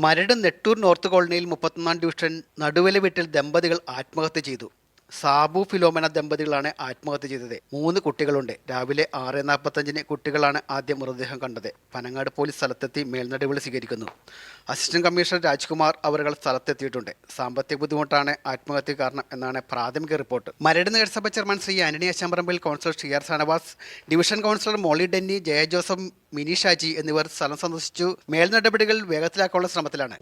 Maradu Nettoor north കോളനിയിൽ 31 division നടുവല വീട്ടിൽ ദമ്പതികൾ ആത്മഹത്യ ചെയ്തു. സാബു ഫിലോമന ദമ്പതികളാണ് ആത്മഹത്യ ചെയ്തത്. 3 കുട്ടികളുണ്ട്. രാവിലെ 6:45 കുട്ടികളാണ് ആദ്യം മൃതദേഹം കണ്ടത്. പനങ്ങാട് പോലീസ് സ്ഥലത്തെത്തി മേൽനടപടി സ്വീകരിക്കുന്നു. അസിസ്റ്റന്റ് കമ്മീഷണർ രാജ്കുമാർ അവർ സ്ഥലത്തെത്തിയിട്ടുണ്ട്. സാമ്പത്തിക ബുദ്ധിമുട്ടാണ് ആത്മഹത്യ കാരണം എന്നാണ് പ്രാഥമിക റിപ്പോർട്ട്. മരട് നഗരസഭ chairman Shri Antony Ashamparambil, councillor T R Shanavas, division councillor Molly Denny, Jaya Joseph, Mini Shaji എന്നിവർ സ്ഥലം സന്ദർശിച്ചു. മേൽനടപടികൾ വേഗത്തിലാക്കാനുള്ള ശ്രമത്തിലാണ്.